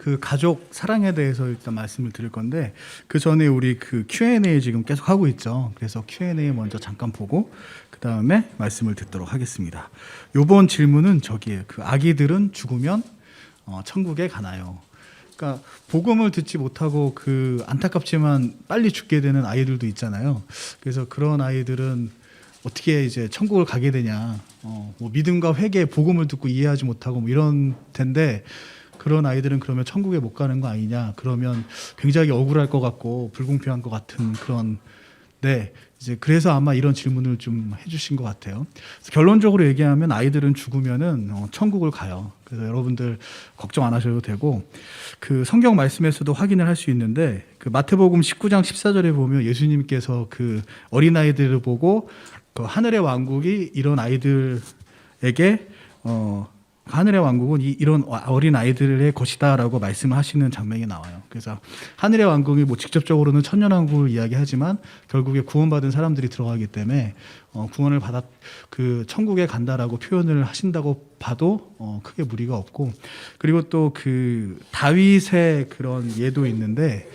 그 가족 사랑에 대해서 일단 말씀을 드릴 건데, 그 전에 우리 그 Q&A 지금 계속 하고 있죠. 그래서 Q&A 먼저 잠깐 보고 그 다음에 말씀을 듣도록 하겠습니다. 요번 질문은 저기에요. 그 아기들은 죽으면 천국에 가나요? 그러니까 복음을 듣지 못하고 그 안타깝지만 빨리 죽게 되는 아이들도 있잖아요. 그래서 그런 아이들은 어떻게 이제 천국을 가게 되냐? 뭐 믿음과 회개, 복음을 듣고 이해하지 못하고 뭐 이런 텐데, 그런 아이들은 그러면 천국에 못 가는 거 아니냐? 그러면 굉장히 억울할 것 같고 불공평한 것 같은 그런. 네, 이제 그래서 아마 이런 질문을 좀 해주신 것 같아요. 그래서 결론적으로 얘기하면 아이들은 죽으면은 천국을 가요. 그래서 여러분들 걱정 안 하셔도 되고, 그 성경 말씀에서도 확인을 할 수 있는데, 그 마태복음 19장 14절에 보면 예수님께서 그 어린아이들을 보고 그 하늘의 왕국이 이런 아이들에게 하늘의 왕국은 이런 어린 아이들의 것이다라고 말씀을 하시는 장면이 나와요. 그래서 하늘의 왕국이 뭐 직접적으로는 천년왕국을 이야기하지만 결국에 구원받은 사람들이 들어가기 때문에 구원을 받아 그 천국에 간다라고 표현을 하신다고 봐도 크게 무리가 없고, 그리고 또 그 다윗의 그런 예도 있는데,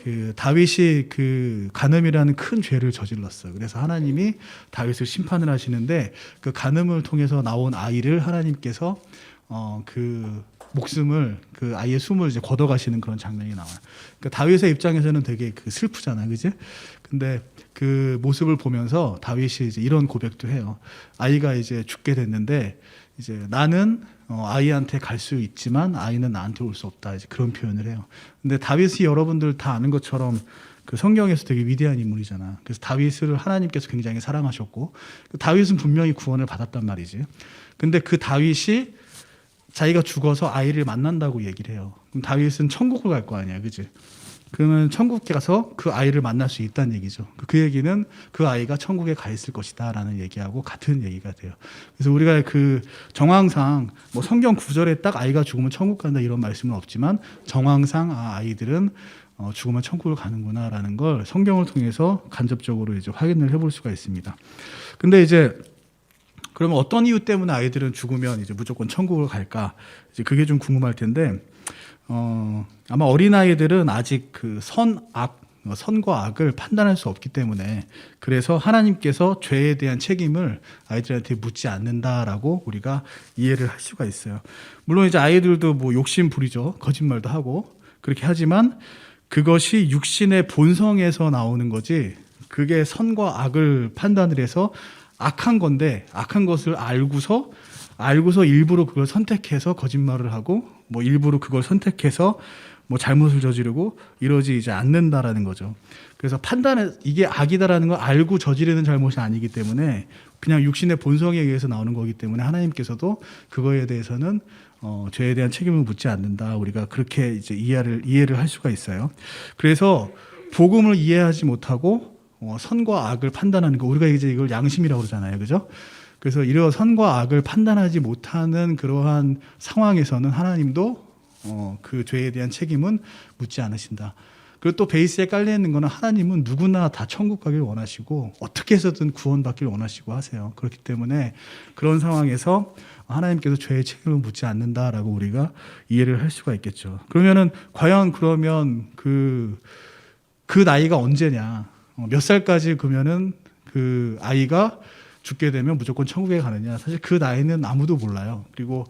그 다윗이 그 간음이라는 큰 죄를 저질렀어요. 그래서 하나님이 다윗을 심판을 하시는데, 그 간음을 통해서 나온 아이를 하나님께서 그 목숨을, 그 아이의 숨을 이제 걷어가시는 그런 장면이 나와요. 그 다윗의 입장에서는 되게 그 슬프잖아요, 그지? 근데 그 모습을 보면서 다윗이 이제 이런 고백도 해요. 아이가 이제 죽게 됐는데 이제 나는 아이한테 갈 수 있지만 아이는 나한테 올 수 없다. 이제 그런 표현을 해요. 근데 다윗이 여러분들 다 아는 것처럼 그 성경에서 되게 위대한 인물이잖아. 그래서 다윗을 하나님께서 굉장히 사랑하셨고, 다윗은 분명히 구원을 받았단 말이지. 근데 그 다윗이 자기가 죽어서 아이를 만난다고 얘기를 해요. 그럼 다윗은 천국을 갈 거 아니야, 그지? 그러면 천국에 가서 그 아이를 만날 수 있다는 얘기죠. 그 얘기는 그 아이가 천국에 가 있을 것이다 라는 얘기하고 같은 얘기가 돼요. 그래서 우리가 그 정황상 뭐 성경 구절에 딱 아이가 죽으면 천국 간다 이런 말씀은 없지만, 정황상 아이들은 죽으면 천국을 가는구나 라는 걸 성경을 통해서 간접적으로 이제 확인을 해볼 수가 있습니다. 근데 이제 그러면 어떤 이유 때문에 아이들은 죽으면 이제 무조건 천국을 갈까? 이제 그게 좀 궁금할 텐데, 아마 어린아이들은 아직 그 선과 악을 판단할 수 없기 때문에, 그래서 하나님께서 죄에 대한 책임을 아이들한테 묻지 않는다라고 우리가 이해를 할 수가 있어요. 물론 이제 아이들도 뭐 욕심 부리죠. 거짓말도 하고 그렇게 하지만 그것이 육신의 본성에서 나오는 거지, 그게 선과 악을 판단을 해서 악한 건데, 악한 것을 알고서 일부러 그걸 선택해서 거짓말을 하고 뭐 일부러 그걸 선택해서 뭐 잘못을 저지르고 이러지 이제 않는다라는 거죠. 그래서 이게 악이다라는 걸 알고 저지르는 잘못이 아니기 때문에 그냥 육신의 본성에 의해서 나오는 거기 때문에 하나님께서도 그거에 대해서는 죄에 대한 책임을 묻지 않는다. 우리가 그렇게 이제 이해를 할 수가 있어요. 그래서 복음을 이해하지 못하고 선과 악을 판단하는 거, 우리가 이제 이걸 양심이라고 그러잖아요, 그죠? 그래서 이런 선과 악을 판단하지 못하는 그러한 상황에서는 하나님도 그 죄에 대한 책임은 묻지 않으신다. 그리고 또 베이스에 깔려 있는 거는 하나님은 누구나 다 천국 가길 원하시고 어떻게 해서든 구원받길 원하시고 하세요. 그렇기 때문에 그런 상황에서 하나님께서 죄의 책임을 묻지 않는다라고 우리가 이해를 할 수가 있겠죠. 그러면은 과연 그러면 그 나이가 언제냐? 몇 살까지 그러면은 그 아이가 죽게 되면 무조건 천국에 가느냐? 사실 그 나이는 아무도 몰라요. 그리고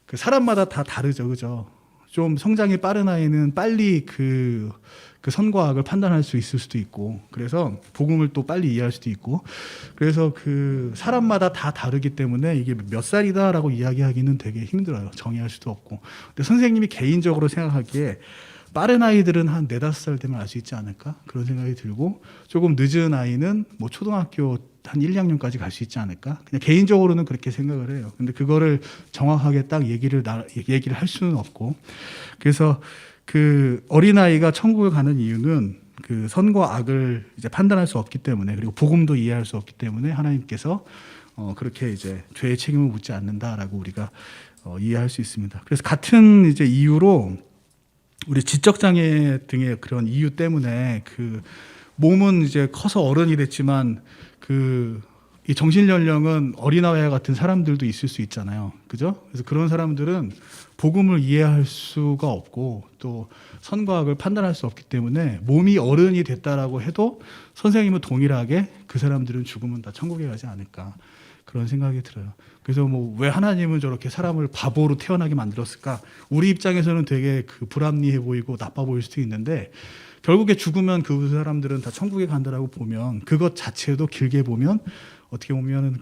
그 사람마다 다 다르죠, 그죠? 좀 성장이 빠른 아이는 빨리 그 선과 악을 판단할 수 있을 수도 있고, 그래서 복음을 또 빨리 이해할 수도 있고, 그래서 그 사람마다 다 다르기 때문에 이게 몇 살이다라고 이야기하기는 되게 힘들어요. 정의할 수도 없고. 근데 선생님이 개인적으로 생각하기에 빠른 아이들은 한 4-5살 되면 알 수 있지 않을까? 그런 생각이 들고, 조금 늦은 아이는 뭐 초등학교 한 1, 2학년까지 갈 수 있지 않을까? 그냥 개인적으로는 그렇게 생각을 해요. 근데 그거를 정확하게 딱 얘기를 할 수는 없고, 그래서 그 어린아이가 천국을 가는 이유는 그 선과 악을 이제 판단할 수 없기 때문에, 그리고 복음도 이해할 수 없기 때문에 하나님께서 그렇게 이제 죄의 책임을 묻지 않는다라고 우리가 이해할 수 있습니다. 그래서 같은 이제 이유로 우리 지적장애 등의 그런 이유 때문에 그 몸은 이제 커서 어른이 됐지만 그 이 정신 연령은 어린아이와 같은 사람들도 있을 수 있잖아요. 그죠? 그래서 그런 사람들은 복음을 이해할 수가 없고 또 선과 악을 판단할 수 없기 때문에 몸이 어른이 됐다라고 해도 선생님은 동일하게 그 사람들은 죽으면 다 천국에 가지 않을까 그런 생각이 들어요. 그래서 뭐 왜 하나님은 저렇게 사람을 바보로 태어나게 만들었을까? 우리 입장에서는 되게 그 불합리해 보이고 나빠 보일 수도 있는데 결국에 죽으면 그 사람들은 다 천국에 간다라고 보면 그것 자체도 길게 보면 어떻게 보면은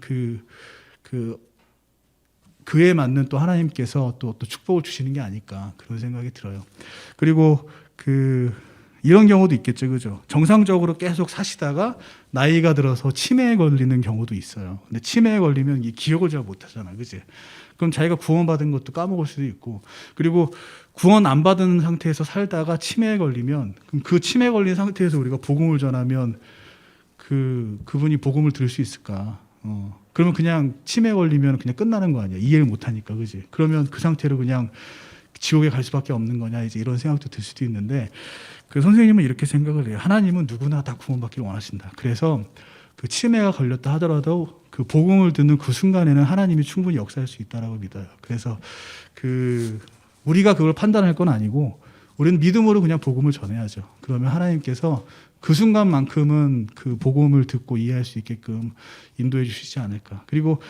그에 맞는 또 하나님께서 또 축복을 주시는 게 아닐까 그런 생각이 들어요. 그리고 이런 경우도 있겠죠, 그죠? 정상적으로 계속 사시다가 나이가 들어서 치매에 걸리는 경우도 있어요. 근데 치매에 걸리면 이 기억을 잘 못하잖아, 그지? 그럼 자기가 구원받은 것도 까먹을 수도 있고, 그리고 구원 안 받은 상태에서 살다가 치매에 걸리면, 그럼 그 치매에 걸린 상태에서 우리가 복음을 전하면 그분이 복음을 들을 수 있을까? 그러면 그냥 치매 걸리면 그냥 끝나는 거 아니야? 이해를 못 하니까, 그지? 그러면 그 상태로 그냥 지옥에 갈 수밖에 없는 거냐? 이제 이런 생각도 들 수도 있는데, 그 선생님은 이렇게 생각을 해요. 하나님은 누구나 다 구원받기를 원하신다. 그래서 그 치매가 걸렸다 하더라도 그 복음을 듣는 그 순간에는 하나님이 충분히 역사할 수 있다라고 믿어요. 그래서 우리가 그걸 판단할 건 아니고 우리는 믿음으로 그냥 복음을 전해야죠. 그러면 하나님께서 그 순간만큼은 그 복음을 듣고 이해할 수 있게끔 인도해 주시지 않을까. 그리고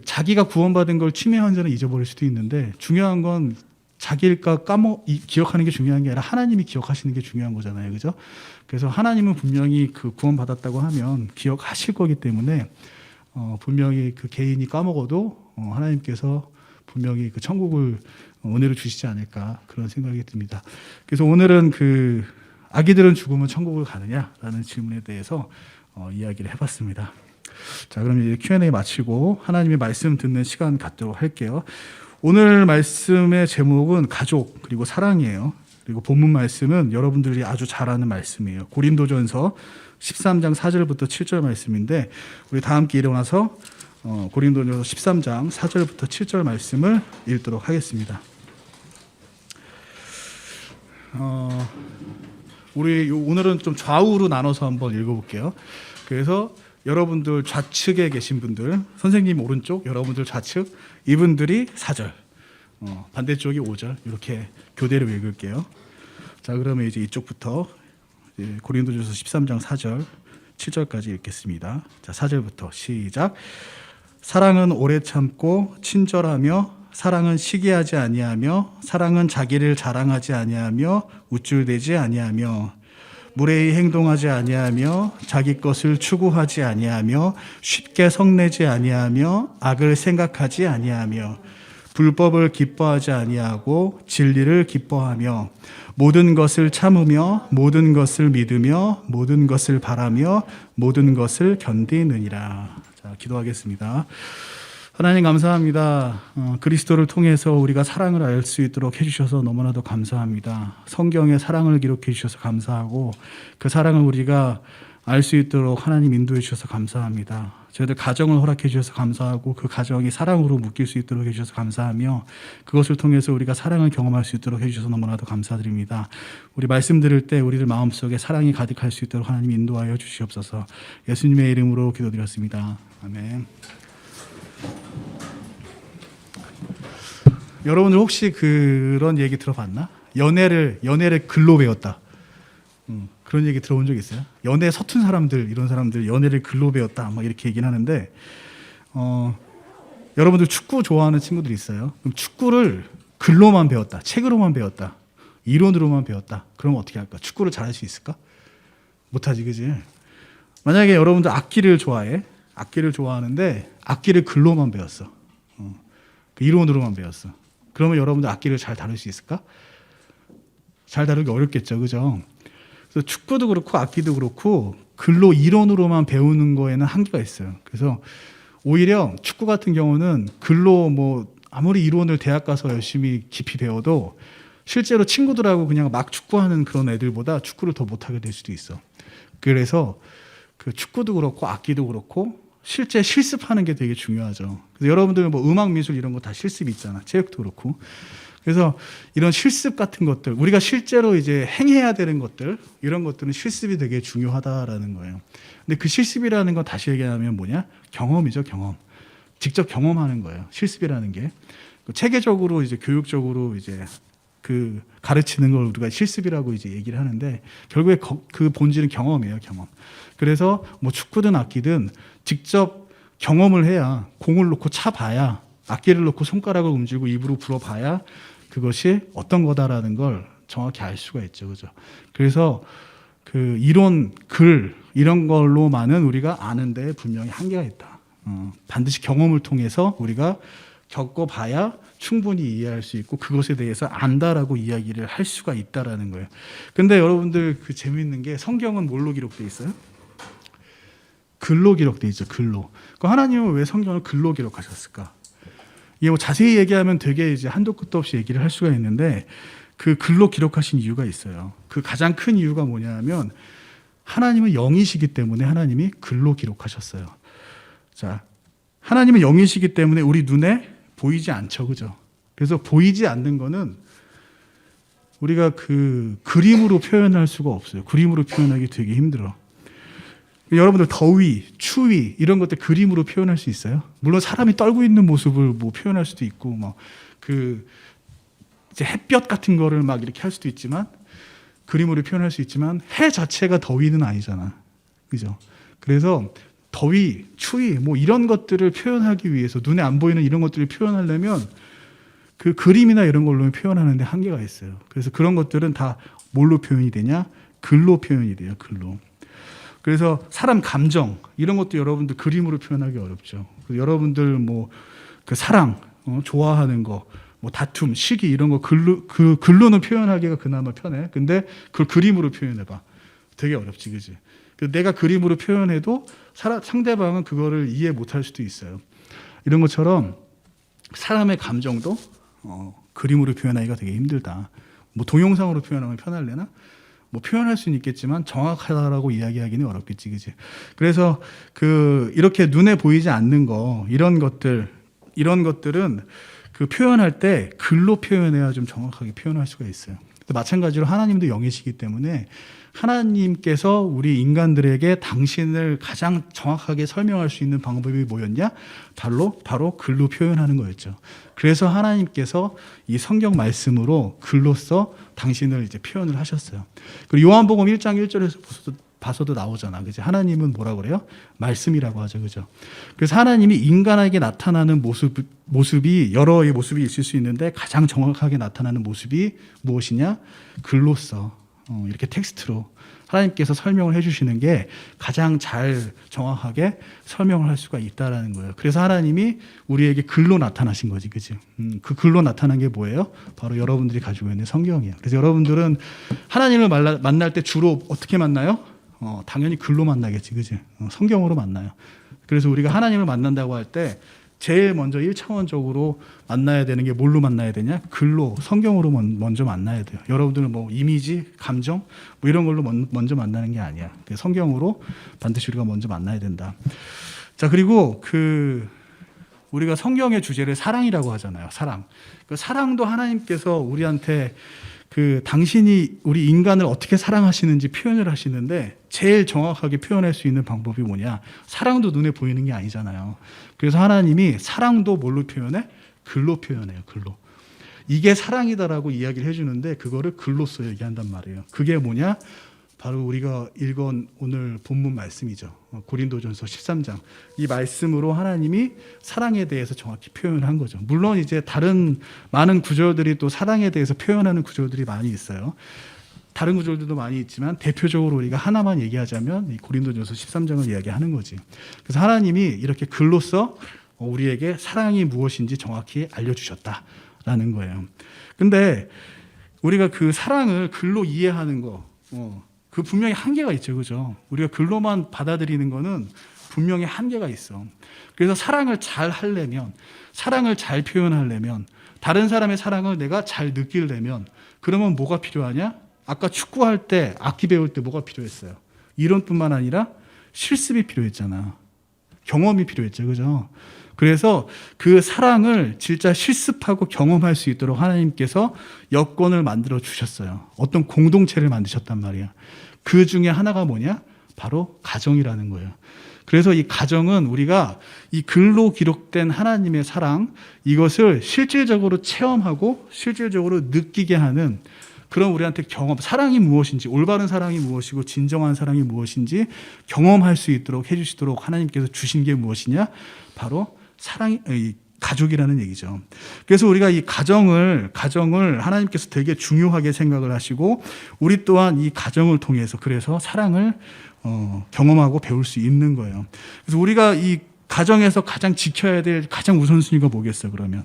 자기가 구원받은 걸 치매 환자는 잊어버릴 수도 있는데 중요한 건 자기가 기억하는 게 중요한 게 아니라 하나님이 기억하시는 게 중요한 거잖아요. 그죠? 그래서 하나님은 분명히 그 구원받았다고 하면 기억하실 거기 때문에 분명히 그 개인이 까먹어도 하나님께서 분명히 그 천국을 은혜로 주시지 않을까 그런 생각이 듭니다. 그래서 오늘은 아기들은 죽으면 천국을 가느냐라는 질문에 대해서 이야기를 해봤습니다. 자, 그럼 이제 Q&A 마치고 하나님의 말씀 듣는 시간 갖도록 할게요. 오늘 말씀의 제목은 가족 그리고 사랑이에요. 그리고 본문 말씀은 여러분들이 아주 잘 아는 말씀이에요. 고린도전서 13장 4절부터 7절 말씀인데 우리 다 함께 일어나서 고린도전서 13장 4절부터 7절 말씀을 읽도록 하겠습니다. 우리 오늘은 좀 좌우로 나눠서 한번 읽어볼게요. 그래서 여러분들 좌측에 계신 분들, 선생님 오른쪽, 여러분들 좌측, 이분들이 4절, 반대쪽이 5절 이렇게 교대로 읽을게요. 자, 그러면 이제 이쪽부터 고린도전서 13장 4절, 7절까지 읽겠습니다. 자, 4절부터 시작. 사랑은 오래 참고 친절하며 사랑은 시기하지 아니하며 사랑은 자기를 자랑하지 아니하며 우쭐대지 아니하며 무례히 행동하지 아니하며 자기 것을 추구하지 아니하며 쉽게 성내지 아니하며 악을 생각하지 아니하며 불법을 기뻐하지 아니하고 진리를 기뻐하며 모든 것을 참으며 모든 것을 믿으며 모든 것을 바라며 모든 것을 견디느니라. 자, 기도하겠습니다. 하나님 감사합니다. 그리스도를 통해서 우리가 사랑을 알 수 있도록 해주셔서 너무나도 감사합니다. 성경에 사랑을 기록해 주셔서 감사하고 그 사랑을 우리가 알 수 있도록 하나님 인도해 주셔서 감사합니다. 저희들 가정을 허락해 주셔서 감사하고 그 가정이 사랑으로 묶일 수 있도록 해주셔서 감사하며 그것을 통해서 우리가 사랑을 경험할 수 있도록 해주셔서 너무나도 감사드립니다. 우리 말씀 들을 때 우리들 마음속에 사랑이 가득할 수 있도록 하나님 인도하여 주시옵소서. 예수님의 이름으로 기도드렸습니다. 아멘. 여러분들 혹시 그런 얘기 들어봤나? 연애를 글로 배웠다. 그런 얘기 들어본 적 있어요? 연애 서툰 사람들, 이런 사람들 연애를 글로 배웠다 막 이렇게 얘기는 하는데 여러분들 축구 좋아하는 친구들이 있어요. 그럼 축구를 글로만 배웠다, 책으로만 배웠다, 이론으로만 배웠다. 그럼 어떻게 할까? 축구를 잘할 수 있을까? 못하지, 그지? 만약에 여러분들 악기를 좋아해. 악기를 좋아하는데 악기를 글로만 배웠어. 그 이론으로만 배웠어. 그러면 여러분들 악기를 잘 다룰 수 있을까? 잘 다루기 어렵겠죠, 그죠? 그래서 축구도 그렇고 악기도 그렇고 글로 이론으로만 배우는 거에는 한계가 있어요. 그래서 오히려 축구 같은 경우는 글로 뭐 아무리 이론을 대학 가서 열심히 깊이 배워도 실제로 친구들하고 그냥 막 축구하는 그런 애들보다 축구를 더 못하게 될 수도 있어. 그래서 그 축구도 그렇고 악기도 그렇고 실제 실습하는 게 되게 중요하죠. 그래서 여러분들 뭐 음악 미술 이런 거 다 실습 있잖아. 체육도 그렇고. 그래서 이런 실습 같은 것들, 우리가 실제로 이제 행해야 되는 것들, 이런 것들은 실습이 되게 중요하다라는 거예요. 근데 그 실습이라는 건 다시 얘기하면 뭐냐? 경험이죠, 경험. 직접 경험하는 거예요. 실습이라는 게. 체계적으로 이제 교육적으로 이제 그 가르치는 걸 우리가 실습이라고 이제 얘기를 하는데 결국에 그 본질은 경험이에요, 경험. 그래서 뭐 축구든 악기든 직접 경험을 해야 공을 놓고 차봐야 악기를 놓고 손가락을 움직이고 입으로 불어봐야 그것이 어떤 거다라는 걸 정확히 알 수가 있죠, 그죠? 그래서 그 이론, 글 이런 걸로만은 우리가 아는데 분명히 한계가 있다. 반드시 경험을 통해서 우리가 겪어봐야 충분히 이해할 수 있고 그것에 대해서 안다라고 이야기를 할 수가 있다라는 거예요. 근데 여러분들 그 재미있는 게 성경은 뭘로 기록돼 있어요? 글로 기록돼 있죠. 글로. 그 하나님은 왜 성경을 글로 기록하셨을까? 이게 뭐 자세히 얘기하면 되게 이제 한도 끝도 없이 얘기를 할 수가 있는데 그 글로 기록하신 이유가 있어요. 그 가장 큰 이유가 뭐냐면 하나님은 영이시기 때문에 하나님이 글로 기록하셨어요. 자, 하나님은 영이시기 때문에 우리 눈에 보이지 않죠, 그죠? 그래서 보이지 않는 거는 우리가 그 그림으로 표현할 수가 없어요. 그림으로 표현하기 되게 힘들어. 여러분들 더위, 추위 이런 것들 그림으로 표현할 수 있어요? 물론 사람이 떨고 있는 모습을 뭐 표현할 수도 있고, 뭐 그 이제 햇볕 같은 거를 막 이렇게 할 수도 있지만 그림으로 표현할 수 있지만 해 자체가 더위는 아니잖아, 그죠? 그래서 더위, 추위 뭐 이런 것들을 표현하기 위해서 눈에 안 보이는 이런 것들을 표현하려면 그 그림이나 이런 걸로 표현하는데 한계가 있어요. 그래서 그런 것들은 다 뭘로 표현이 되냐? 글로 표현이 돼요. 글로. 그래서 사람 감정 이런 것도 여러분들 그림으로 표현하기 어렵죠. 여러분들 뭐 그 사랑, 좋아하는 거, 뭐 다툼, 시기 이런 거 글로는 표현하기가 그나마 편해. 근데 그걸 그림으로 표현해봐. 되게 어렵지, 그지? 내가 그림으로 표현해도 상대방은 그거를 이해 못할 수도 있어요. 이런 것처럼 사람의 감정도 그림으로 표현하기가 되게 힘들다. 뭐 동영상으로 표현하면 편할래나? 뭐 표현할 수는 있겠지만 정확하다라고 이야기하기는 어렵겠지, 그지? 그래서 그 이렇게 눈에 보이지 않는 거 이런 것들은 그 표현할 때 글로 표현해야 좀 정확하게 표현할 수가 있어요. 마찬가지로 하나님도 영이시기 때문에 하나님께서 우리 인간들에게 당신을 가장 정확하게 설명할 수 있는 방법이 뭐였냐? 바로 글로 표현하는 거였죠. 그래서 하나님께서 이 성경 말씀으로 글로써 당신을 이제 표현을 하셨어요. 그리고 요한복음 1장 1절에서 봐서도 나오잖아. 그죠? 하나님은 뭐라 그래요? 말씀이라고 하죠. 그죠? 그래서 하나님이 인간에게 나타나는 모습이 여러의 모습이 있을 수 있는데 가장 정확하게 나타나는 모습이 무엇이냐? 글로써 이렇게 텍스트로 하나님께서 설명을 해주시는 게 가장 잘 정확하게 설명을 할 수가 있다라는 거예요. 그래서 하나님이 우리에게 글로 나타나신 거지, 그지? 그 글로 나타난 게 뭐예요? 바로 여러분들이 가지고 있는 성경이에요. 그래서 여러분들은 하나님을 만날 때 주로 어떻게 만나요? 당연히 글로 만나겠지, 그지? 성경으로 만나요. 그래서 우리가 하나님을 만난다고 할 때 제일 먼저 1차원적으로 만나야 되는 게 뭘로 만나야 되냐? 글로, 성경으로 먼저 만나야 돼요. 여러분들은 뭐 이미지, 감정 뭐 이런 걸로 먼저 만나는 게 아니야. 성경으로 반드시 우리가 먼저 만나야 된다. 자, 그리고 우리가 성경의 주제를 사랑이라고 하잖아요. 사랑. 그 사랑도 하나님께서 우리한테 당신이 우리 인간을 어떻게 사랑하시는지 표현을 하시는데 제일 정확하게 표현할 수 있는 방법이 뭐냐? 사랑도 눈에 보이는 게 아니잖아요. 그래서 하나님이 사랑도 뭘로 표현해? 글로 표현해요. 글로. 이게 사랑이다라고 이야기를 해주는데 그거를 글로써 얘기한단 말이에요. 그게 뭐냐? 바로 우리가 읽은 오늘 본문 말씀이죠. 고린도전서 13장. 이 말씀으로 하나님이 사랑에 대해서 정확히 표현한 거죠. 물론 이제 다른 많은 구절들이 또 사랑에 대해서 표현하는 구절들이 많이 있어요. 다른 구절들도 많이 있지만 대표적으로 우리가 하나만 얘기하자면 이 고린도전서 13장을 이야기하는 거지. 그래서 하나님이 이렇게 글로써 우리에게 사랑이 무엇인지 정확히 알려주셨다라는 거예요. 근데 우리가 그 사랑을 글로 이해하는 거 그 분명히 한계가 있죠, 그죠? 우리가 글로만 받아들이는 거는 분명히 한계가 있어. 그래서 사랑을 잘 하려면, 사랑을 잘 표현하려면, 다른 사람의 사랑을 내가 잘 느끼려면, 그러면 뭐가 필요하냐? 아까 축구할 때, 악기 배울 때 뭐가 필요했어요? 이론뿐만 아니라 실습이 필요했잖아. 경험이 필요했죠. 그죠? 그래서 그 사랑을 진짜 실습하고 경험할 수 있도록 하나님께서 여건을 만들어 주셨어요. 어떤 공동체를 만드셨단 말이야. 그 중에 하나가 뭐냐? 바로 가정이라는 거예요. 그래서 이 가정은 우리가 이 글로 기록된 하나님의 사랑, 이것을 실질적으로 체험하고 실질적으로 느끼게 하는 그런 우리한테 경험, 사랑이 무엇인지, 올바른 사랑이 무엇이고 진정한 사랑이 무엇인지 경험할 수 있도록 해주시도록 하나님께서 주신 게 무엇이냐? 바로 사랑이, 가족이라는 얘기죠. 그래서 우리가 이 가정을 하나님께서 되게 중요하게 생각을 하시고 우리 또한 이 가정을 통해서 그래서 사랑을 경험하고 배울 수 있는 거예요. 그래서 우리가 이 가정에서 가장 지켜야 될 가장 우선순위가 뭐겠어, 그러면?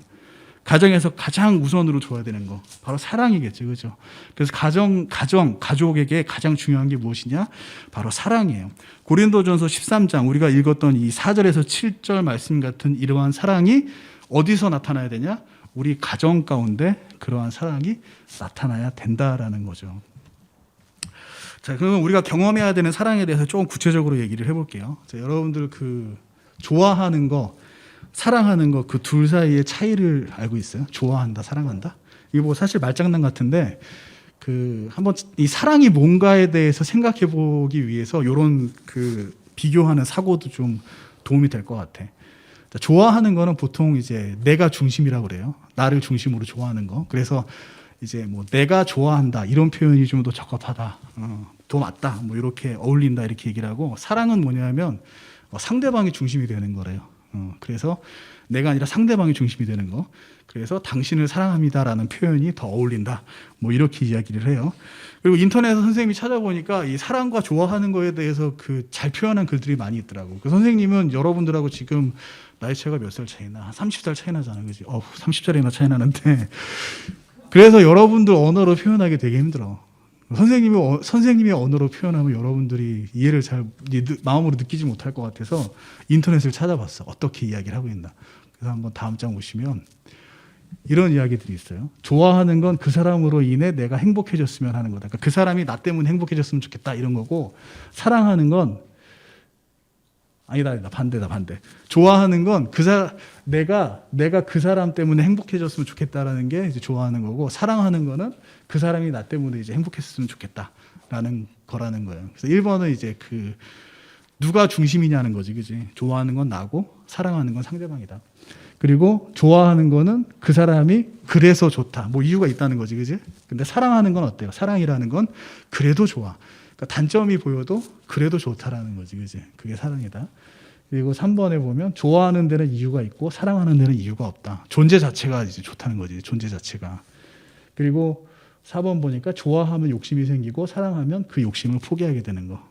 가정에서 가장 우선으로 둬야 되는 거 바로 사랑이겠죠, 그죠? 그래서 가족에게 가장 중요한 게 무엇이냐? 바로 사랑이에요. 고린도전서 13장 우리가 읽었던 이 4절에서 7절 말씀 같은 이러한 사랑이 어디서 나타나야 되냐? 우리 가정 가운데 그러한 사랑이 나타나야 된다라는 거죠. 자, 그러면 우리가 경험해야 되는 사랑에 대해서 조금 구체적으로 얘기를 해볼게요. 자, 여러분들 그 좋아하는 거, 사랑하는 거 그 둘 사이의 차이를 알고 있어요? 좋아한다, 사랑한다? 이게 뭐 사실 말장난 같은데 그 한번 이 사랑이 뭔가에 대해서 생각해 보기 위해서 이런 그 비교하는 사고도 좀 도움이 될 것 같아. 자, 좋아하는 거는 보통 이제 내가 중심이라고 그래요. 나를 중심으로 좋아하는 거. 그래서 이제 뭐 내가 좋아한다 이런 표현이 좀 더 적합하다, 더 맞다, 뭐 이렇게 어울린다 이렇게 얘기를 하고, 사랑은 뭐냐면 상대방이 중심이 되는 거래요. 그래서 내가 아니라 상대방이 중심이 되는 거. 그래서 당신을 사랑합니다라는 표현이 더 어울린다. 뭐 이렇게 이야기를 해요. 그리고 인터넷에서 선생님이 찾아보니까 이 사랑과 좋아하는 거에 대해서 그 잘 표현한 글들이 많이 있더라고. 그 선생님은 여러분들하고 지금 나이 차이가 몇 살 차이나? 한 30살 차이 나잖아, 그지? 30살이나 차이 나는데. 그래서 여러분들 언어로 표현하기 되게 힘들어. 선생님이 언어로 표현하면 여러분들이 이해를 잘 마음으로 느끼지 못할 것 같아서 인터넷을 찾아봤어. 어떻게 이야기를 하고 있나. 그래서 한번 다음 장 보시면 이런 이야기들이 있어요. 좋아하는 건 그 사람으로 인해 내가 행복해졌으면 하는 거다. 그러니까 그 사람이 나 때문에 행복해졌으면 좋겠다 이런 거고, 사랑하는 건 아니다, 반대다, 반대. 좋아하는 건 내가 그 사람 때문에 행복해졌으면 좋겠다라는 게 이제 좋아하는 거고, 사랑하는 거는 그 사람이 나 때문에 이제 행복했으면 좋겠다라는 거라는 거예요. 그래서 1번은 이제 그 누가 중심이냐는 거지, 그지? 좋아하는 건 나고 사랑하는 건 상대방이다. 그리고 좋아하는 거는 그 사람이 그래서 좋다, 뭐 이유가 있다는 거지, 그지? 근데 사랑하는 건 어때요? 사랑이라는 건 그래도 좋아. 그러니까 단점이 보여도 그래도 좋다라는 거지, 그지? 그게 사랑이다. 그리고 3번에 보면 좋아하는 데는 이유가 있고 사랑하는 데는 이유가 없다. 존재 자체가 이제 좋다는 거지, 존재 자체가. 그리고 4번 보니까 좋아하면 욕심이 생기고 사랑하면 그 욕심을 포기하게 되는 거.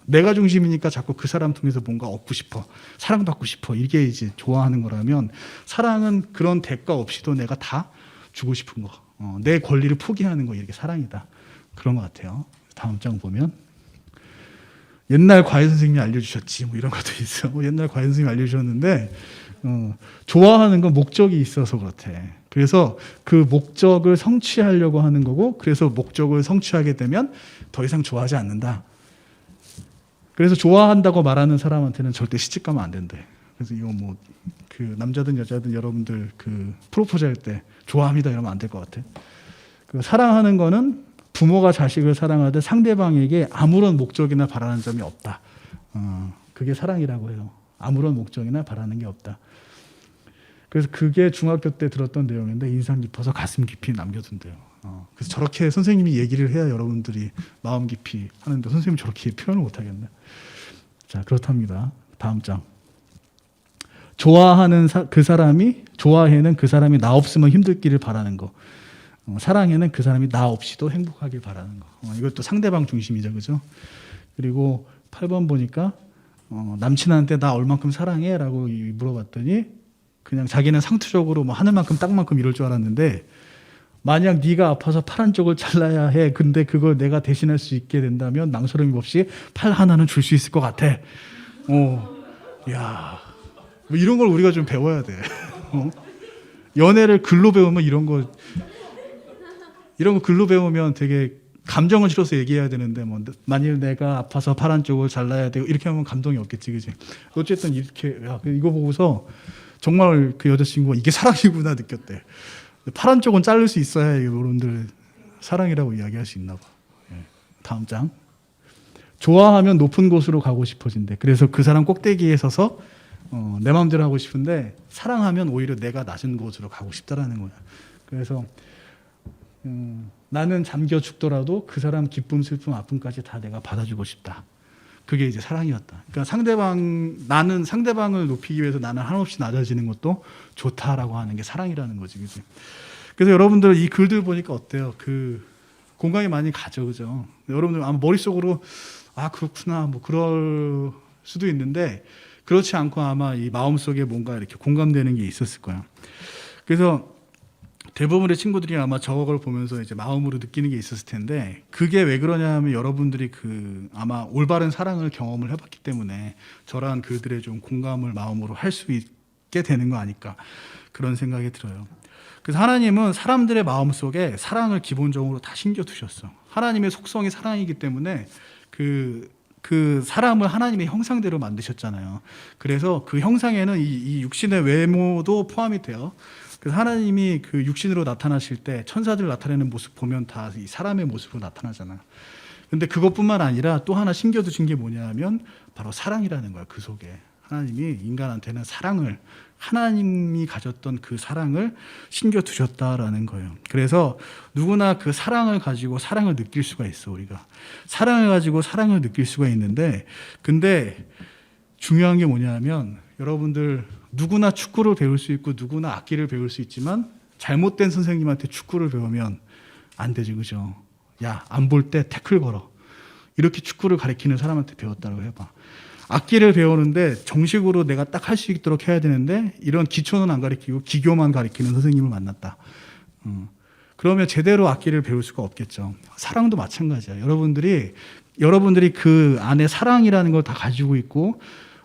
내가 중심이니까 자꾸 그 사람 통해서 뭔가 얻고 싶어, 사랑받고 싶어, 이게 이제 좋아하는 거라면, 사랑은 그런 대가 없이도 내가 다 주고 싶은 거, 내 권리를 포기하는 거, 이렇게 사랑이다. 그런 것 같아요. 다음 장 보면 옛날 과외 선생님이 알려주셨지, 뭐 이런 것도 있어. 옛날 과외 선생님이 알려주셨는데 좋아하는 건 목적이 있어서 그렇대. 그래서 그 목적을 성취하려고 하는 거고, 그래서 목적을 성취하게 되면 더 이상 좋아하지 않는다. 그래서 좋아한다고 말하는 사람한테는 절대 시집가면 안 된대. 그래서 이거 뭐 그 남자든 여자든 여러분들 그 프로포즈 할 때 좋아합니다 이러면 안 될 것 같아. 그 사랑하는 거는 부모가 자식을 사랑하듯 상대방에게 아무런 목적이나 바라는 점이 없다. 그게 사랑이라고 해요. 아무런 목적이나 바라는 게 없다. 그래서 그게 중학교 때 들었던 내용인데 인상 깊어서 가슴 깊이 남겨둔대요. 그래서 저렇게 선생님이 얘기를 해야 여러분들이 마음 깊이 하는데 선생님이 저렇게 표현을 못하겠네. 자, 그렇답니다. 다음 장. 좋아하는 그 사람이, 좋아해는 그 사람이 나 없으면 힘들기를 바라는 거. 사랑에는 그 사람이 나 없이도 행복하길 바라는 거. 이것도 상대방 중심이죠, 그죠? 그리고 8번 보니까 남친한테 나 얼만큼 사랑해? 라고 물어봤더니 그냥 자기는 상투적으로 뭐 하늘만큼 땅만큼 이럴 줄 알았는데, 만약 네가 아파서 팔 한쪽을 잘라야 해, 근데 그걸 내가 대신할 수 있게 된다면 망설임 없이 팔 하나는 줄 수 있을 것 같아. 야, 뭐 이런 걸 우리가 좀 배워야 돼. 연애를 글로 배우면 이런 거 글로 배우면 되게 감정을 실어서 얘기해야 되는데 뭐 만일 내가 아파서 파란 쪽을 잘라야 되고 이렇게 하면 감동이 없겠지, 그지? 어쨌든 이렇게 이거 보고서 정말 그 여자친구가 이게 사랑이구나 느꼈대. 파란 쪽은 자를 수 있어야 여러분들 사랑이라고 이야기할 수 있나 봐. 예. 다음 장. 좋아하면 높은 곳으로 가고 싶어진대. 그래서 그 사람 꼭대기에 서서 내 마음대로 하고 싶은데 사랑하면 오히려 내가 낮은 곳으로 가고 싶다라는 거야. 그래서 나는 잠겨 죽더라도 그 사람 기쁨, 슬픔, 아픔까지 다 내가 받아주고 싶다. 그게 이제 사랑이었다. 그러니까 나는 상대방을 높이기 위해서 나는 한없이 낮아지는 것도 좋다라고 하는 게 사랑이라는 거지, 그지? 그래서 여러분들 이 글들 보니까 어때요? 그 공감이 많이 가죠, 그죠? 여러분들 아마 머릿속으로 그렇구나, 뭐 그럴 수도 있는데 그렇지 않고 아마 이 마음속에 뭔가 이렇게 공감되는 게 있었을 거야. 그래서 대부분의 친구들이 아마 저걸 보면서 이제 마음으로 느끼는 게 있었을 텐데 그게 왜 그러냐면 여러분들이 아마 올바른 사랑을 경험을 해봤기 때문에 저러한 글들에 좀 공감을 마음으로 할 수 있게 되는 거 아닐까 그런 생각이 들어요. 그래서 하나님은 사람들의 마음속에 사랑을 기본적으로 다 심겨두셨어. 하나님의 속성이 사랑이기 때문에 그 사람을 하나님의 형상대로 만드셨잖아요. 그래서 그 형상에는 이 육신의 외모도 포함이 돼요. 그래서 하나님이 그 육신으로 나타나실 때 천사들 나타내는 모습 보면 다 이 사람의 모습으로 나타나잖아요. 근데 그것뿐만 아니라 또 하나 심겨두신 게 뭐냐면 바로 사랑이라는 거야. 그 속에 하나님이 인간한테는 하나님이 가졌던 그 사랑을 심겨두셨다라는 거예요. 그래서 누구나 그 사랑을 가지고 사랑을 느낄 수가 있어. 우리가 사랑을 가지고 사랑을 느낄 수가 있는데 근데 중요한 게 뭐냐면 여러분들 누구나 축구를 배울 수 있고 누구나 악기를 배울 수 있지만 잘못된 선생님한테 축구를 배우면 안 되지, 그죠? 야, 안 볼 때 태클 걸어. 이렇게 축구를 가르치는 사람한테 배웠다고 해봐. 악기를 배우는데 정식으로 내가 딱 할 수 있도록 해야 되는데 이런 기초는 안 가르치고 기교만 가르치는 선생님을 만났다. 그러면 제대로 악기를 배울 수가 없겠죠. 사랑도 마찬가지야. 여러분들이 그 안에 사랑이라는 걸 다 가지고 있고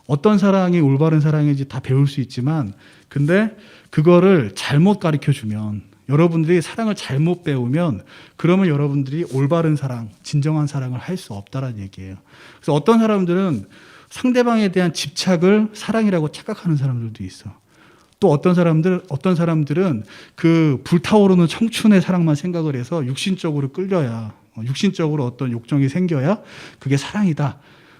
어떤 사랑이 올바른 사랑인지 다 배울 수 있지만 근데 그거를 잘못 가르쳐주면 여러분들이 사랑을 잘못 배우면 그러면 여러분들이 올바른 사랑, 진정한 사랑을 할 수 없다라는 얘기예요. 그래서 어떤 사람들은 상대방에 대한 집착을 사랑이라고 착각하는 사람들도 있어. 또 어떤 사람들은 그 불타오르는 청춘의 사랑만 생각을 해서 육신적으로 끌려야 육신적으로 어떤 욕정이 생겨야 그게 사랑이다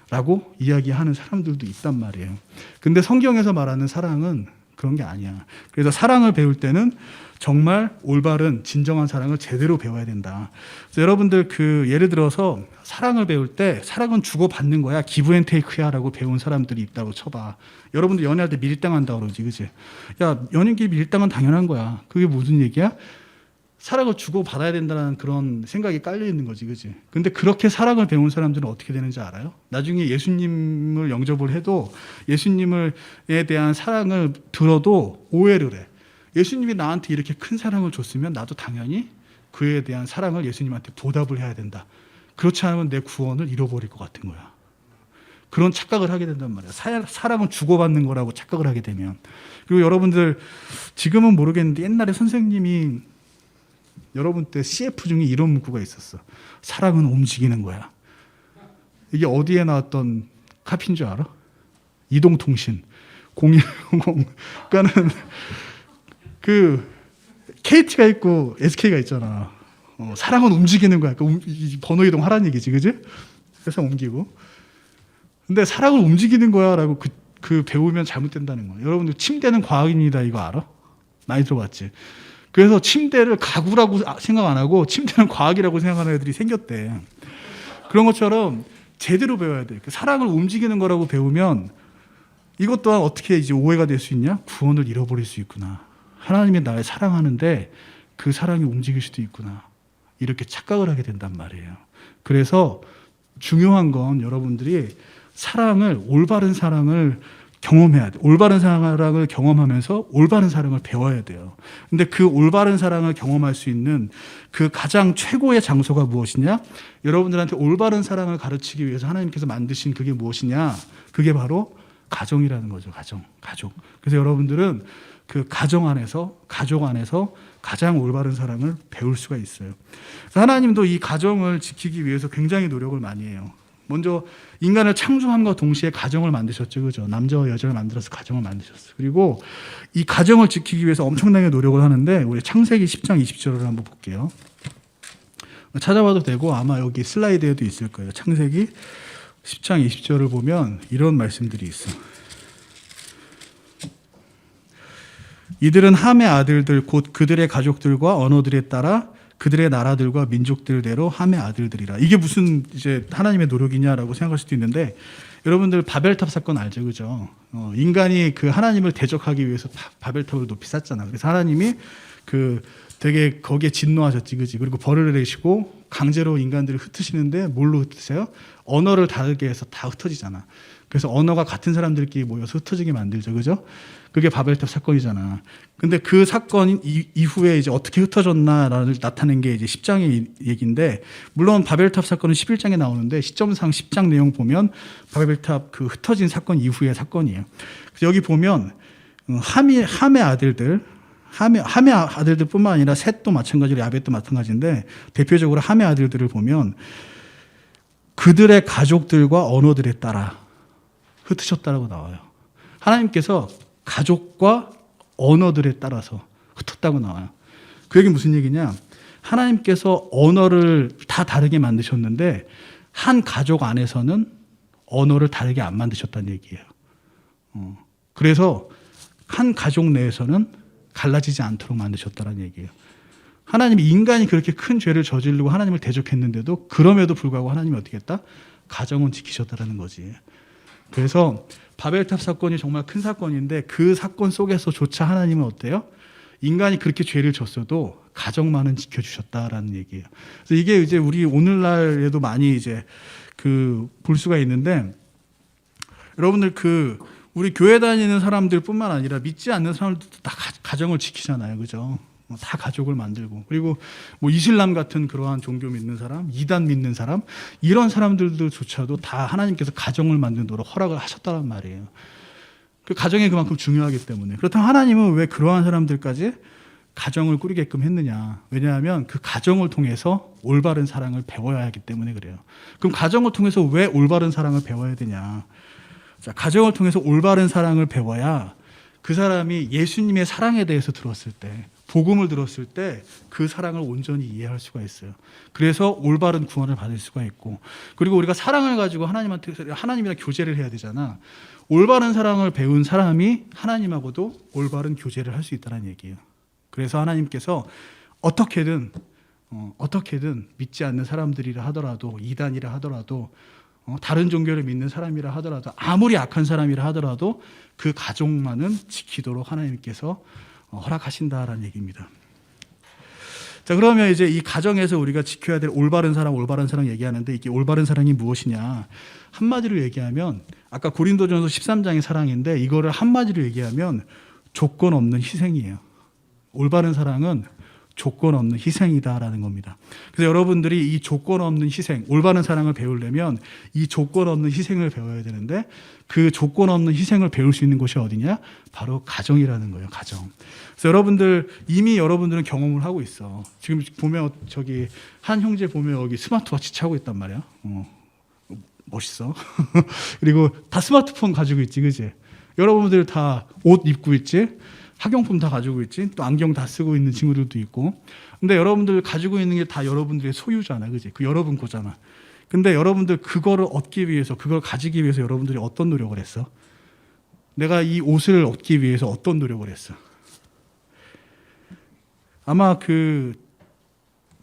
라고 이야기하는 사람들도 있단 말이에요. 근데 성경에서 말하는 사랑은 그런 게 아니야. 그래서 사랑을 배울 때는 정말 올바른 진정한 사랑을 제대로 배워야 된다. 그래서 여러분들 예를 들어서 사랑을 배울 때 사랑은 주고받는 거야. 기브 앤 테이크야 라고 배운 사람들이 있다고 쳐봐. 여러분들 연애할 때 밀당한다고 그러지, 그치? 야, 연인끼리 밀당은 당연한 거야. 그게 무슨 얘기야? 사랑을 주고받아야 된다는 그런 생각이 깔려있는 거지, 그치? 근데 그렇게 사랑을 배운 사람들은 어떻게 되는지 알아요? 나중에 예수님을 영접을 해도 예수님에 대한 사랑을 들어도 오해를 해. 예수님이 나한테 이렇게 큰 사랑을 줬으면 나도 당연히 그에 대한 사랑을 예수님한테 보답을 해야 된다. 그렇지 않으면 내 구원을 잃어버릴 것 같은 거야. 그런 착각을 하게 된단 말이야. 사랑은 주고받는 거라고 착각을 하게 되면. 그리고 여러분들 지금은 모르겠는데 옛날에 선생님이 여러분 때 CF 중에 이런 문구가 있었어. 사랑은 움직이는 거야. 이게 어디에 나왔던 카피인 줄 알아? 이동통신 0100. 그러니까는 그 KT가 있고 SK가 있잖아. 사랑은 움직이는 거야. 그러니까 번호 이동하라는 얘기지, 그지? 그래서 옮기고. 근데 사랑을 움직이는 거야라고 그 배우면 잘못된다는 거야. 여러분들 침대는 과학입니다. 이거 알아? 많이 들어봤지? 그래서 침대를 가구라고 생각 안 하고 침대는 과학이라고 생각하는 애들이 생겼대. 그런 것처럼 제대로 배워야 돼. 사랑을 움직이는 거라고 배우면 이것 또한 어떻게 이제 오해가 될 수 있냐? 구원을 잃어버릴 수 있구나. 하나님이 나를 사랑하는데 그 사랑이 움직일 수도 있구나. 이렇게 착각을 하게 된단 말이에요. 그래서 중요한 건 여러분들이 올바른 사랑을 경험해야 돼. 올바른 사랑을 경험하면서 올바른 사랑을 배워야 돼요. 근데 그 올바른 사랑을 경험할 수 있는 그 가장 최고의 장소가 무엇이냐? 여러분들한테 올바른 사랑을 가르치기 위해서 하나님께서 만드신 그게 무엇이냐? 그게 바로 가정이라는 거죠. 가족. 그래서 여러분들은 그 가정 안에서, 가족 안에서 가장 올바른 사랑을 배울 수가 있어요. 그래서 하나님도 이 가정을 지키기 위해서 굉장히 노력을 많이 해요. 먼저 인간을 창조함과 동시에 가정을 만드셨죠. 그죠? 남자와 여자를 만들어서 가정을 만드셨어요. 그리고 이 가정을 지키기 위해서 엄청나게 노력을 하는데, 우리 창세기 10장 20절을 한번 볼게요. 찾아봐도 되고 아마 여기 슬라이드에도 있을 거예요. 창세기 10장 20절을 보면 이런 말씀들이 있어요. 이들은 함의 아들들 곧 그들의 가족들과 언어들에 따라 그들의 나라들과 민족들대로 함의 아들들이라. 이게 무슨 이제 하나님의 노력이냐라고 생각할 수도 있는데, 여러분들 바벨탑 사건 알죠, 그죠? 인간이 그 하나님을 대적하기 위해서 바벨탑을 높이 쌓잖아. 그래서 하나님이 그 되게 거기에 진노하셨지, 그지? 그리고 벌을 내리시고 강제로 인간들을 흩으시는데 뭘로 흩으세요? 언어를 다르게 해서 다 흩어지잖아. 그래서 언어가 같은 사람들끼리 모여서 흩어지게 만들죠, 그죠? 그게 바벨탑 사건이잖아. 근데 그 사건 이후에 이제 어떻게 흩어졌나를 나타낸 게 이제 10장의 얘기인데, 물론 바벨탑 사건은 11장에 나오는데 시점상 10장 내용 보면 바벨탑 그 흩어진 사건 이후의 사건이에요. 그래서 여기 보면 함의 아들들뿐만 아니라 셋도 마찬가지로 야벳도 마찬가지인데, 대표적으로 함의 아들들을 보면 그들의 가족들과 언어들에 따라 흩으셨다라고 나와요. 하나님께서 가족과 언어들에 따라서 흩었다고 나와요. 그 얘기는 무슨 얘기냐? 하나님께서 언어를 다 다르게 만드셨는데 한 가족 안에서는 언어를 다르게 안 만드셨다는 얘기예요. 그래서 한 가족 내에서는 갈라지지 않도록 만드셨다는 얘기예요. 하나님이 인간이 그렇게 큰 죄를 저지르고 하나님을 대적했는데도 그럼에도 불구하고 하나님이 어떻게 했다? 가정은 지키셨다는 거지. 그래서 바벨탑 사건이 정말 큰 사건인데 그 사건 속에서조차 하나님은 어때요? 인간이 그렇게 죄를 졌어도 가정만은 지켜주셨다라는 얘기예요. 그래서 이게 이제 우리 오늘날에도 많이 이제 그 볼 수가 있는데, 여러분들 그 우리 교회 다니는 사람들뿐만 아니라 믿지 않는 사람들도 다 가정을 지키잖아요, 그죠? 다 가족을 만들고, 그리고 뭐 이슬람 같은 그러한 종교 믿는 사람, 이단 믿는 사람, 이런 사람들조차도 다 하나님께서 가정을 만드도록 허락을 하셨다는 말이에요. 그 가정이 그만큼 중요하기 때문에. 그렇다면 하나님은 왜 그러한 사람들까지 가정을 꾸리게끔 했느냐? 왜냐하면 그 가정을 통해서 올바른 사랑을 배워야 하기 때문에 그래요. 그럼 가정을 통해서 왜 올바른 사랑을 배워야 되냐? 자, 가정을 통해서 올바른 사랑을 배워야 그 사람이 예수님의 사랑에 대해서 들었을 때, 복음을 들었을 때 그 사랑을 온전히 이해할 수가 있어요. 그래서 올바른 구원을 받을 수가 있고, 그리고 우리가 사랑을 가지고 하나님이랑 교제를 해야 되잖아. 올바른 사랑을 배운 사람이 하나님하고도 올바른 교제를 할 수 있다는 얘기예요. 그래서 하나님께서 어떻게든 믿지 않는 사람들이라 하더라도, 이단이라 하더라도, 다른 종교를 믿는 사람이라 하더라도, 아무리 악한 사람이라 하더라도 그 가족만은 지키도록 하나님께서 허락하신다라는 얘기입니다. 자, 그러면 이제 이 가정에서 우리가 지켜야 될 올바른 사랑 얘기하는데, 이게 올바른 사랑이 무엇이냐? 한마디로 얘기하면, 아까 고린도전서 13장의 사랑인데 이거를 한마디로 얘기하면 조건 없는 희생이에요. 올바른 사랑은 조건 없는 희생이다라는 겁니다. 그래서 여러분들이 이 조건 없는 희생, 올바른 사랑을 배우려면 이 조건 없는 희생을 배워야 되는데, 그 조건 없는 희생을 배울 수 있는 곳이 어디냐? 바로 가정이라는 거예요, 가정. 그래서 이미 여러분들은 경험을 하고 있어. 지금 보면 저기 한 형제 보면 여기 스마트워치 차고 있단 말이야. 멋있어. 그리고 다 스마트폰 가지고 있지, 그지? 여러분들 다 옷 입고 있지? 학용품 다 가지고 있지? 또 안경 다 쓰고 있는 친구들도 있고. 근데 여러분들 가지고 있는 게 다 여러분들의 소유잖아, 그지? 그 여러분 거잖아. 근데 여러분들 그거를 얻기 위해서, 그걸 가지기 위해서 여러분들이 어떤 노력을 했어? 내가 이 옷을 얻기 위해서 어떤 노력을 했어? 아마 그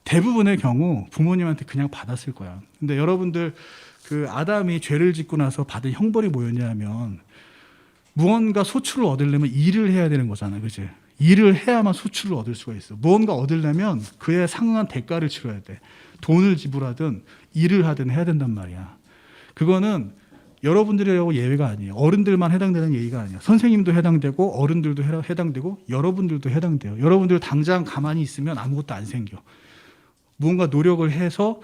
대부분의 경우 부모님한테 그냥 받았을 거야. 근데 여러분들 그 아담이 죄를 짓고 나서 받은 형벌이 뭐였냐면, 무언가 소출을 얻으려면 일을 해야 되는 거잖아, 그지? 일을 해야만 소출을 얻을 수가 있어. 무언가 얻으려면 그에 상응한 대가를 치러야 돼. 돈을 지불하든 일을 하든 해야 된단 말이야. 그거는 여러분들이라고 예외가 아니에요. 어른들만 해당되는 얘기가 아니야. 선생님도 해당되고, 어른들도 해당되고, 여러분들도 해당돼요. 여러분들 당장 가만히 있으면 아무것도 안 생겨. 무언가 노력을 해서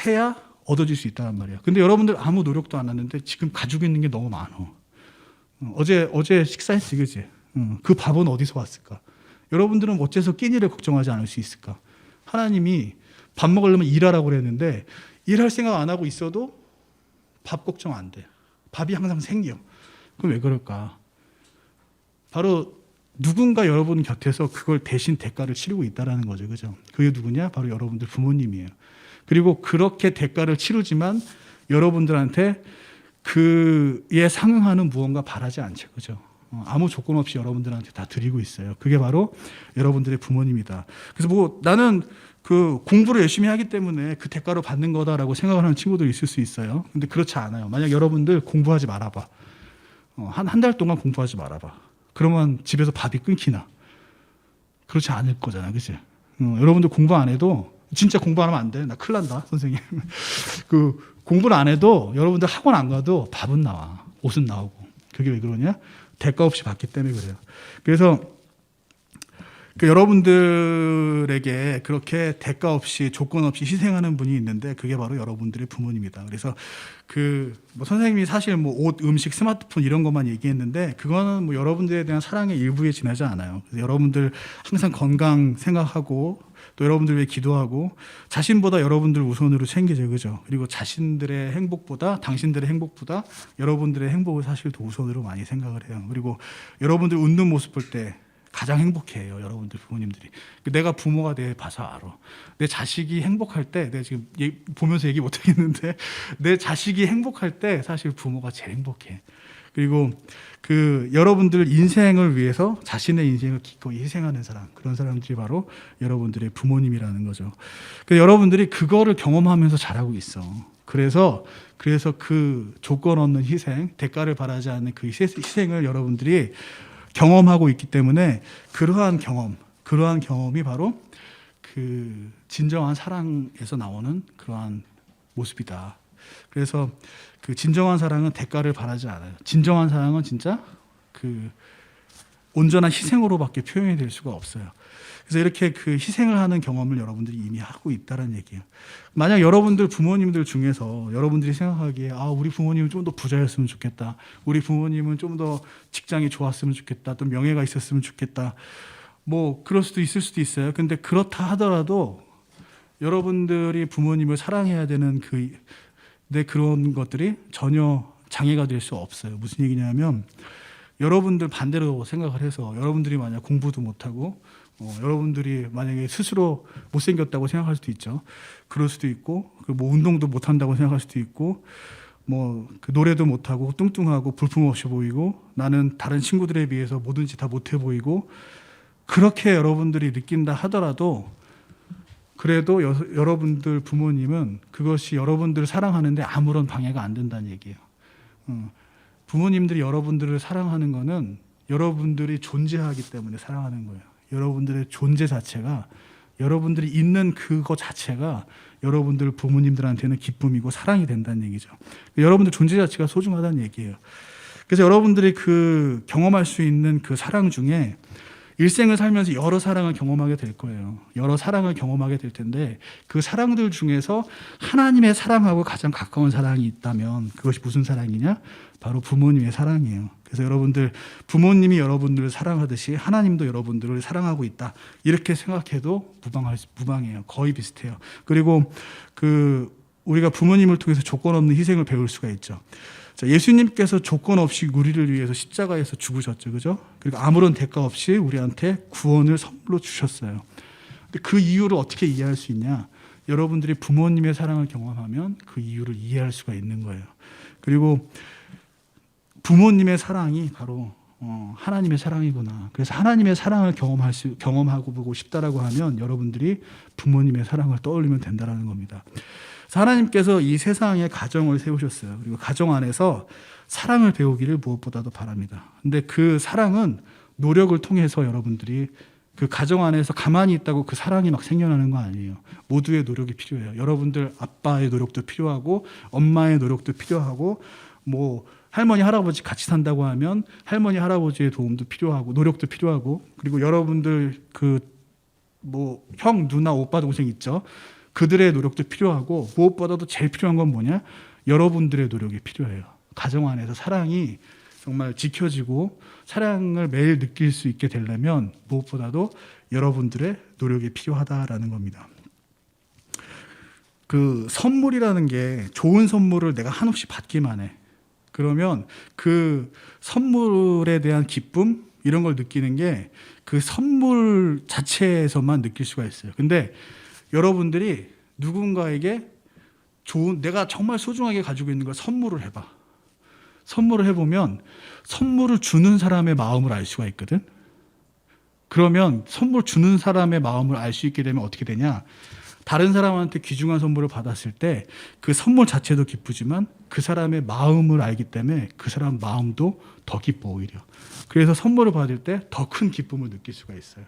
해야 얻어질 수 있다는 말이야. 근데 여러분들 아무 노력도 안 하는데 지금 가지고 있는 게 너무 많아. 어제 식사했지, 그지? 그 밥은 어디서 왔을까? 여러분들은 어째서 끼니를 걱정하지 않을 수 있을까? 하나님이 밥 먹으려면 일하라고 그랬는데 일할 생각 안 하고 있어도 밥 걱정 안 돼. 밥이 항상 생겨. 그럼 왜 그럴까? 바로 누군가 여러분 곁에서 그걸 대신 대가를 치르고 있다는 거죠. 그죠? 그게 누구냐? 바로 여러분들 부모님이에요. 그리고 그렇게 대가를 치르지만 여러분들한테 그에 상응하는 무언가 바라지 않죠. 그죠? 아무 조건 없이 여러분들한테 다 드리고 있어요. 그게 바로 여러분들의 부모님이다. 그래서 뭐 나는 그 공부를 열심히 하기 때문에 그 대가로 받는 거다라고 생각을 하는 친구들이 있을 수 있어요. 근데 그렇지 않아요. 만약 여러분들 공부하지 말아봐. 한 달 동안 공부하지 말아봐. 그러면 집에서 밥이 끊기나? 그렇지 않을 거잖아. 그치? 여러분들 공부 안 해도 진짜 공부 안 하면 안 돼. 나 큰일 난다, 선생님. 그 공부를 안 해도 여러분들 학원 안 가도 밥은 나와. 옷은 나오고. 그게 왜 그러냐? 대가 없이 받기 때문에 그래요. 그래서 여러분들에게 그렇게 대가 없이 조건 없이 희생하는 분이 있는데 그게 바로 여러분들의 부모님이다. 그래서 뭐 선생님이 사실 뭐 옷, 음식, 스마트폰 이런 것만 얘기했는데 그거는 뭐 여러분들에 대한 사랑의 일부에 지나지 않아요. 그래서 여러분들 항상 건강 생각하고 또 여러분들 위해 기도하고 자신보다 여러분들 우선으로 챙기죠. 그죠? 그리고 자신들의 행복보다 당신들의 행복보다 여러분들의 행복을 사실 더 우선으로 많이 생각을 해요. 그리고 여러분들 웃는 모습 볼 때 가장 행복해요. 여러분들 부모님들이. 내가 부모가 돼 봐서 알아. 내 자식이 행복할 때 내가 지금 보면서 얘기 못 하겠는데 내 자식이 행복할 때 사실 부모가 제일 행복해. 그리고 여러분들 인생을 위해서 자신의 인생을 기꺼이 희생하는 사람, 그런 사람들이 바로 여러분들의 부모님이라는 거죠. 여러분들이 그거를 경험하면서 자라고 있어. 그래서 그 조건 없는 희생, 대가를 바라지 않는 그 희생을 여러분들이 경험하고 있기 때문에 그러한 경험이 바로 그 진정한 사랑에서 나오는 그러한 모습이다. 그래서 그 진정한 사랑은 대가를 바라지 않아요. 진정한 사랑은 진짜 그 온전한 희생으로밖에 표현이 될 수가 없어요. 그래서 이렇게 그 희생을 하는 경험을 여러분들이 이미 하고 있다는 얘기예요. 만약 여러분들 부모님들 중에서 여러분들이 생각하기에 우리 부모님은 좀 더 부자였으면 좋겠다. 우리 부모님은 좀 더 직장이 좋았으면 좋겠다. 또 명예가 있었으면 좋겠다. 뭐 그럴 수도 있을 수도 있어요. 근데 그렇다 하더라도 여러분들이 부모님을 사랑해야 되는 그런 것들이 전혀 장애가 될 수 없어요. 무슨 얘기냐면 여러분들 반대로 생각을 해서 여러분들이 만약 공부도 못하고 여러분들이 만약에 스스로 못생겼다고 생각할 수도 있죠. 그럴 수도 있고 뭐 운동도 못한다고 생각할 수도 있고 뭐 그 노래도 못하고 뚱뚱하고 볼품없이 보이고 나는 다른 친구들에 비해서 뭐든지 다 못해 보이고 그렇게 여러분들이 느낀다 하더라도 그래도 여러분들 부모님은 그것이 여러분들을 사랑하는데 아무런 방해가 안 된다는 얘기예요. 부모님들이 여러분들을 사랑하는 거는 여러분들이 존재하기 때문에 사랑하는 거예요. 여러분들의 존재 자체가 여러분들이 있는 그거 자체가 여러분들 부모님들한테는 기쁨이고 사랑이 된다는 얘기죠. 여러분들 존재 자체가 소중하다는 얘기예요. 그래서 여러분들이 그 경험할 수 있는 그 사랑 중에 일생을 살면서 여러 사랑을 경험하게 될 거예요. 여러 사랑을 경험하게 될 텐데 그 사랑들 중에서 하나님의 사랑하고 가장 가까운 사랑이 있다면 그것이 무슨 사랑이냐? 바로 부모님의 사랑이에요. 그래서 여러분들 부모님이 여러분들을 사랑하듯이 하나님도 여러분들을 사랑하고 있다. 이렇게 생각해도 무방해요. 거의 비슷해요. 그리고 우리가 부모님을 통해서 조건 없는 희생을 배울 수가 있죠. 자, 예수님께서 조건 없이 우리를 위해서 십자가에서 죽으셨죠. 그죠? 그리고 아무런 대가 없이 우리한테 구원을 선물로 주셨어요. 근데 그 이유를 어떻게 이해할 수 있냐? 여러분들이 부모님의 사랑을 경험하면 그 이유를 이해할 수가 있는 거예요. 그리고 부모님의 사랑이 바로 하나님의 사랑이구나. 그래서 하나님의 사랑을 경험하고 보고 싶다라고 하면 여러분들이 부모님의 사랑을 떠올리면 된다라는 겁니다. 그래서 하나님께서 이 세상에 가정을 세우셨어요. 그리고 가정 안에서 사랑을 배우기를 무엇보다도 바랍니다. 근데 그 사랑은 노력을 통해서 여러분들이 그 가정 안에서 가만히 있다고 그 사랑이 막 생겨나는 거 아니에요. 모두의 노력이 필요해요. 여러분들 아빠의 노력도 필요하고 엄마의 노력도 필요하고 뭐 할머니 할아버지 같이 산다고 하면 할머니 할아버지의 도움도 필요하고 노력도 필요하고 그리고 여러분들 뭐 형 누나 오빠 동생 있죠. 그들의 노력도 필요하고 무엇보다도 제일 필요한 건 뭐냐? 여러분들의 노력이 필요해요. 가정 안에서 사랑이 정말 지켜지고 사랑을 매일 느낄 수 있게 되려면 무엇보다도 여러분들의 노력이 필요하다라는 겁니다. 그 선물이라는 게 좋은 선물을 내가 한없이 받기만 해. 그러면 그 선물에 대한 기쁨 이런 걸 느끼는 게 그 선물 자체에서만 느낄 수가 있어요. 근데 여러분들이 누군가에게 좋은, 내가 정말 소중하게 가지고 있는 걸 선물을 해봐. 선물을 해보면 선물을 주는 사람의 마음을 알 수가 있거든. 그러면 선물 주는 사람의 마음을 알 수 있게 되면 어떻게 되냐? 다른 사람한테 귀중한 선물을 받았을 때 그 선물 자체도 기쁘지만 그 사람의 마음을 알기 때문에 그 사람 마음도 더 기뻐 오히려. 그래서 선물을 받을 때 더 큰 기쁨을 느낄 수가 있어요.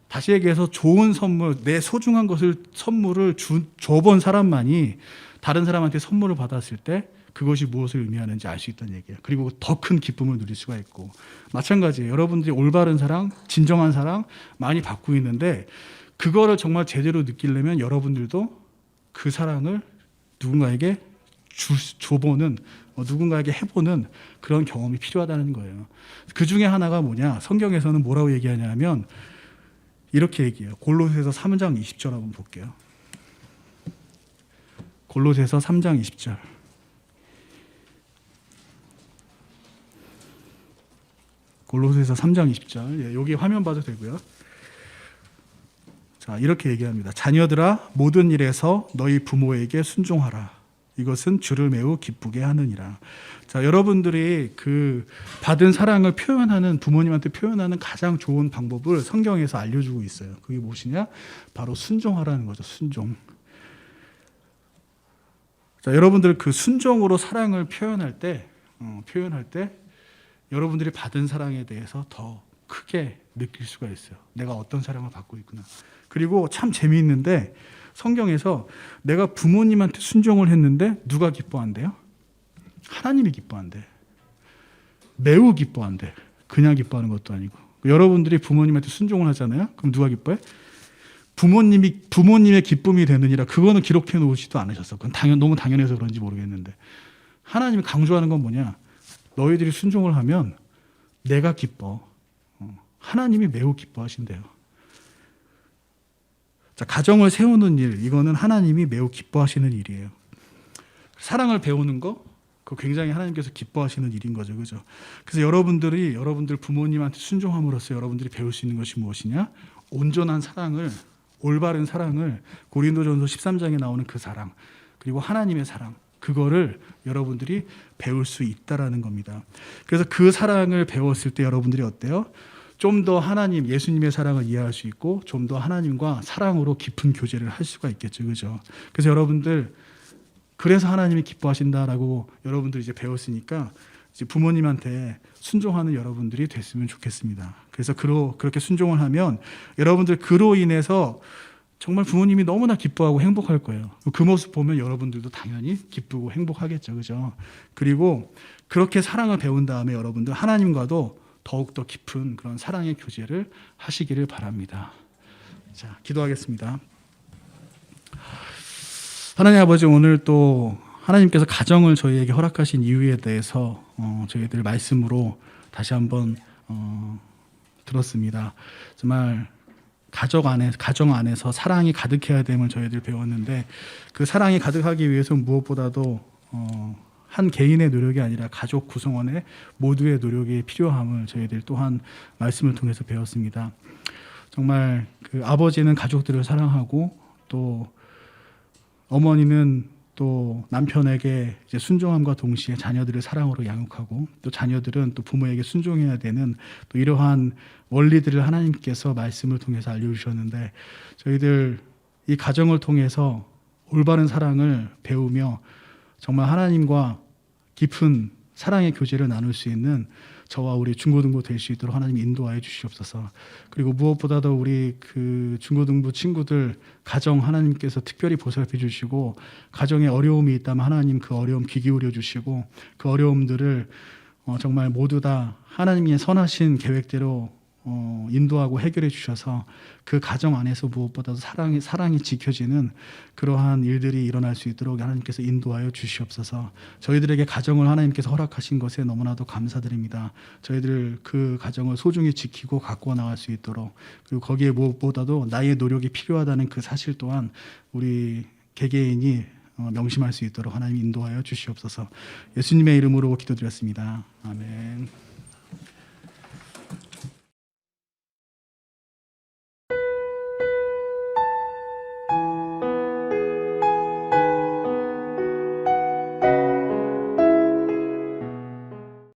다시 얘기해서 좋은 선물, 내 소중한 것을 선물을 줘본 사람만이 다른 사람한테 선물을 받았을 때 그것이 무엇을 의미하는지 알 수 있다는 얘기예요. 그리고 더 큰 기쁨을 누릴 수가 있고, 마찬가지예요. 여러분들이 올바른 사랑, 진정한 사랑 많이 받고 있는데 그거를 정말 제대로 느끼려면 여러분들도 그 사랑을 누군가에게 줘보는, 누군가에게 해보는 그런 경험이 필요하다는 거예요. 그 중에 하나가 뭐냐? 성경에서는 뭐라고 얘기하냐면 이렇게 얘기해요. 골로새서 3장 20절 한번 볼게요. 골로새서 3장 20절. 골로새서 3장 20절. 예, 여기 화면 봐도 되고요. 자, 이렇게 얘기합니다. 자녀들아, 모든 일에서 너희 부모에게 순종하라. 이것은 주를 매우 기쁘게 하느니라. 자, 여러분들이 그 받은 사랑을 표현하는, 부모님한테 표현하는 가장 좋은 방법을 성경에서 알려주고 있어요. 그게 무엇이냐? 바로 순종하라는 거죠. 순종. 자, 여러분들 그 순종으로 사랑을 표현할 때 여러분들이 받은 사랑에 대해서 더 크게 느낄 수가 있어요. 내가 어떤 사랑을 받고 있구나. 그리고 참 재미있는데 성경에서 내가 부모님한테 순종을 했는데 누가 기뻐한대요? 하나님이 기뻐한대. 매우 기뻐한대. 그냥 기뻐하는 것도 아니고. 여러분들이 부모님한테 순종을 하잖아요. 그럼 누가 기뻐해? 부모님의 기쁨이 되느니라. 그거는 기록해 놓으지도 않으셨어. 그건 너무 당연해서 그런지 모르겠는데 하나님이 강조하는 건 뭐냐? 너희들이 순종을 하면 내가 기뻐. 하나님이 매우 기뻐하신대요. 자, 가정을 세우는 일, 이거는 하나님이 매우 기뻐하시는 일이에요. 사랑을 배우는 거, 그거 굉장히 하나님께서 기뻐하시는 일인 거죠, 그죠? 그래서 여러분들 부모님한테 순종함으로써 여러분들이 배울 수 있는 것이 무엇이냐? 온전한 사랑을, 올바른 사랑을, 고린도전서 13장에 나오는 그 사랑, 그리고 하나님의 사랑, 그거를 여러분들이 배울 수 있다라는 겁니다. 그래서 그 사랑을 배웠을 때 여러분들이 어때요? 좀 더 하나님, 예수님의 사랑을 이해할 수 있고 좀 더 하나님과 사랑으로 깊은 교제를 할 수가 있겠죠. 그죠? 그래서 여러분들, 그래서 하나님이 기뻐하신다라고 여러분들 이제 배웠으니까 이제 부모님한테 순종하는 여러분들이 됐으면 좋겠습니다. 그래서 그렇게 순종을 하면 여러분들 그로 인해서 정말 부모님이 너무나 기뻐하고 행복할 거예요. 그 모습 보면 여러분들도 당연히 기쁘고 행복하겠죠. 그죠? 그리고 그렇게 사랑을 배운 다음에 여러분들 하나님과도 더욱더 깊은 그런 사랑의 교제를 하시기를 바랍니다. 자, 기도하겠습니다. 하나님 아버지, 오늘 또 하나님께서 가정을 저희에게 허락하신 이유에 대해서 저희들 말씀으로 다시 한번 들었습니다. 정말 가정 안에서 사랑이 가득해야 됨을 저희들 배웠는데 그 사랑이 가득하기 위해서는 무엇보다도 한 개인의 노력이 아니라 가족 구성원의 모두의 노력이 필요함을 저희들 또한 말씀을 통해서 배웠습니다. 정말 그 아버지는 가족들을 사랑하고 또 어머니는 또 남편에게 이제 순종함과 동시에 자녀들을 사랑으로 양육하고 또 자녀들은 또 부모에게 순종해야 되는 또 이러한 원리들을 하나님께서 말씀을 통해서 알려주셨는데 저희들 이 가정을 통해서 올바른 사랑을 배우며 정말 하나님과 깊은 사랑의 교제를 나눌 수 있는 저와 우리 중고등부 될 수 있도록 하나님 인도하여 주시옵소서. 그리고 무엇보다도 우리 그 중고등부 친구들 가정 하나님께서 특별히 보살펴 주시고 가정에 어려움이 있다면 하나님 그 어려움 귀 기울여 주시고 그 어려움들을 정말 모두 다 하나님의 선하신 계획대로 인도하고 해결해 주셔서 그 가정 안에서 무엇보다도 사랑이 지켜지는 그러한 일들이 일어날 수 있도록 하나님께서 인도하여 주시옵소서. 저희들에게 가정을 하나님께서 허락하신 것에 너무나도 감사드립니다. 저희들 그 가정을 소중히 지키고 갖고 나갈 수 있도록, 그리고 거기에 무엇보다도 나의 노력이 필요하다는 그 사실 또한 우리 개개인이 명심할 수 있도록 하나님 인도하여 주시옵소서. 예수님의 이름으로 기도드렸습니다. 아멘.